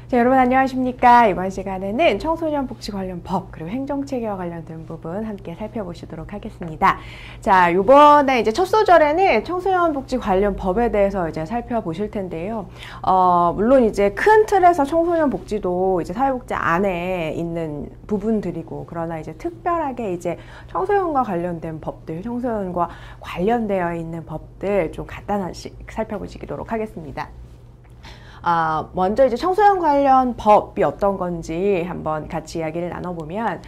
자, 여러분 안녕하십니까? 이번 시간에는 청소년 복지 관련 법 그리고 행정체계와 관련된 부분 함께 살펴보시도록 하겠습니다. 자, 요번에 이제 첫 소절에는 청소년 복지 관련 법에 대해서 이제 살펴보실 텐데요. 물론 이제 큰 틀에서 청소년 복지도 이제 사회복지 안에 있는 부분들이고, 그러나 이제 특별하게 이제 청소년과 관련된 법들, 청소년과 관련되어 있는 법들 좀 간단하게 살펴보시도록 하겠습니다. 먼저 이제 청소년 관련 법이 어떤 건지 한번 같이 이야기를 나눠보면,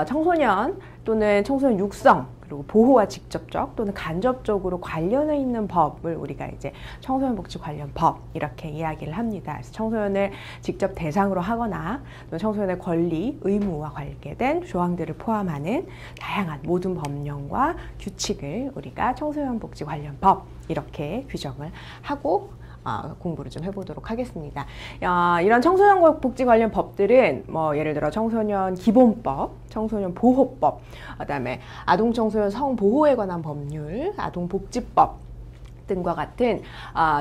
청소년 또는 청소년 육성 그리고 보호와 직접적 또는 간접적으로 관련해 있는 법을 우리가 이제 청소년 복지 관련 법 이렇게 이야기를 합니다. 그래서 청소년을 직접 대상으로 하거나 또는 청소년의 권리, 의무와 관계된 조항들을 포함하는 다양한 모든 법령과 규칙을 우리가 청소년 복지 관련 법 이렇게 규정을 하고 공부를 좀 해보도록 하겠습니다. 이런 청소년 복지 관련 법들은 뭐 예를 들어 청소년 기본법, 청소년 보호법, 그다음에 아동 청소년 성보호에 관한 법률, 아동복지법 등과 같은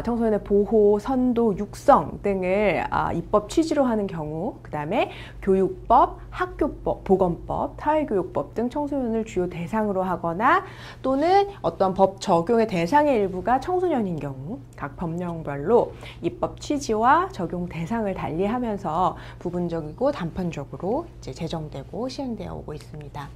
청소년의 보호, 선도, 육성 등을 입법 취지로 하는 경우, 그 다음에 교육법, 학교법, 보건법, 사회교육법 등 청소년을 주요 대상으로 하거나 또는 어떤 법 적용의 대상의 일부가 청소년인 경우 각 법령별로 입법 취지와 적용 대상을 달리하면서 부분적이고 단편적으로 이제 제정되고 시행되어 오고 있습니다.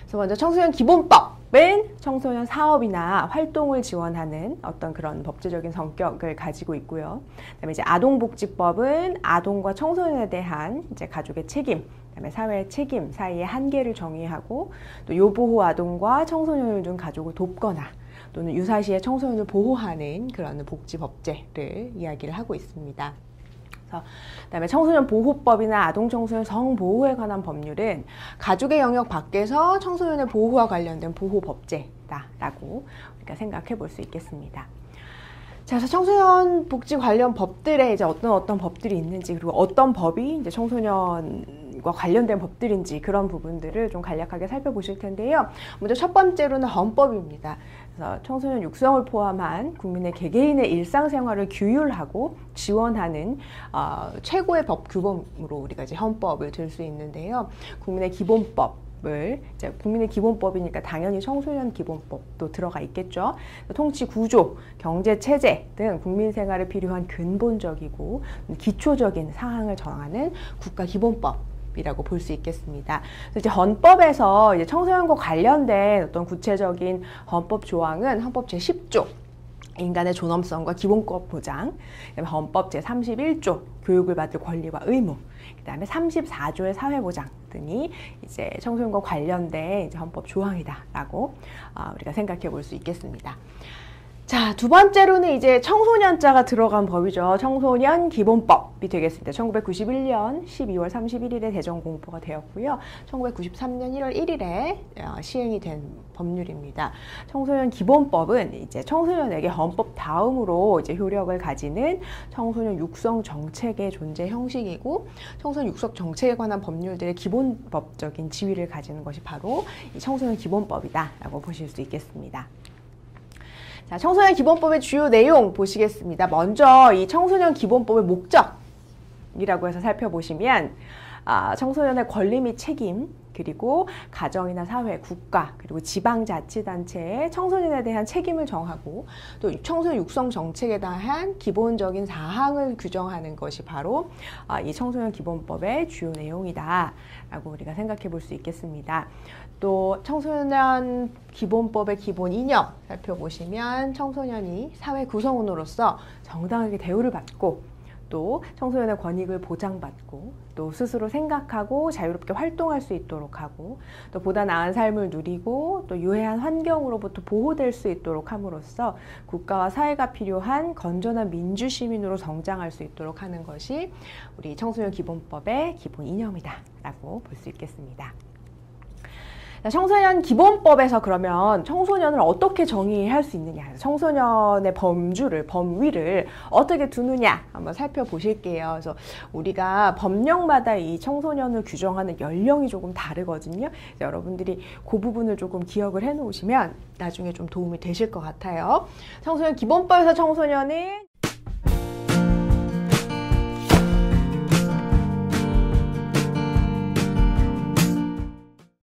그래서 먼저 청소년 기본법은 청소년 사업이나 활동을 지원하는 어떤 그런 법제적인 성격을 가지고 있고요. 그다음에 이제 아동복지법은 아동과 청소년에 대한 이제 가족의 책임, 그다음에 사회의 책임 사이의 한계를 정의하고, 또 요보호 아동과 청소년을 둔 가족을 돕거나 또는 유사시에 청소년을 보호하는 그런 복지법제를 이야기를 하고 있습니다. 그다음에 청소년 보호법이나 아동 청소년 성보호에 관한 법률은 가족의 영역 밖에서 청소년의 보호와 관련된 보호법제다라고 우리가 생각해 볼 수 있겠습니다. 자, 그래서 청소년 복지 관련 법들에 이제 어떤 법들이 있는지, 그리고 어떤 법이 이제 청소년과 관련된 법들인지 그런 부분들을 좀 간략하게 살펴보실 텐데요. 먼저 첫 번째로는 헌법입니다. 그래서 청소년 육성을 포함한 국민의 개개인의 일상생활을 규율하고 지원하는 최고의 법 규범으로 우리가 이제 헌법을 들 수 있는데요. 국민의 기본법을 이제 국민의 기본법이니까 당연히 청소년 기본법도 들어가 있겠죠. 통치 구조, 경제 체제 등 국민 생활에 필요한 근본적이고 기초적인 사항을 정하는 국가 기본법 이라고 볼 수 있겠습니다. 그래서 이제 헌법에서 이제 청소년과 관련된 어떤 구체적인 헌법 조항은 헌법 제10조 인간의 존엄성과 기본권 보장, 그다음에 헌법 제31조 교육을 받을 권리와 의무, 그다음에 34조의 사회보장 등이 이제 청소년과 관련된 이제 헌법 조항이다라고 우리가 생각해 볼 수 있겠습니다. 자, 두 번째로는 이제 청소년자가 들어간 법이죠. 청소년 기본법이 되겠습니다. 1991년 12월 31일에 대정 공포가 되었고요. 1993년 1월 1일에 시행이 된 법률입니다. 청소년 기본법은 이제 청소년에게 헌법 다음으로 이제 효력을 가지는 청소년 육성 정책의 존재 형식이고, 청소년 육성 정책에 관한 법률들의 기본법적인 지위를 가지는 것이 바로 이 청소년 기본법이다라고 보실 수 있겠습니다. 자, 청소년 기본법의 주요 내용 보시겠습니다. 먼저 이 청소년 기본법의 목적이라고 해서 살펴보시면, 청소년의 권리 및 책임, 그리고 가정이나 사회, 국가, 그리고 지방자치단체의 청소년에 대한 책임을 정하고, 또 청소년 육성 정책에 대한 기본적인 사항을 규정하는 것이 바로 이 청소년 기본법의 주요 내용이다라고 우리가 생각해 볼 수 있겠습니다. 또 청소년 기본법의 기본 이념 살펴보시면, 청소년이 사회 구성원으로서 정당하게 대우를 받고, 또 청소년의 권익을 보장받고, 또 스스로 생각하고 자유롭게 활동할 수 있도록 하고, 또 보다 나은 삶을 누리고, 또 유해한 환경으로부터 보호될 수 있도록 함으로써 국가와 사회가 필요한 건전한 민주시민으로 성장할 수 있도록 하는 것이 우리 청소년 기본법의 기본 이념이다라고 볼 수 있겠습니다. 청소년 기본법에서 그러면 청소년을 어떻게 정의할 수 있느냐, 청소년의 범위를 어떻게 두느냐 한번 살펴보실게요. 그래서 우리가 법령마다 이 청소년을 규정하는 연령이 조금 다르거든요. 여러분들이 그 부분을 조금 기억을 해 놓으시면 나중에 좀 도움이 되실 것 같아요. 청소년 기본법에서 청소년은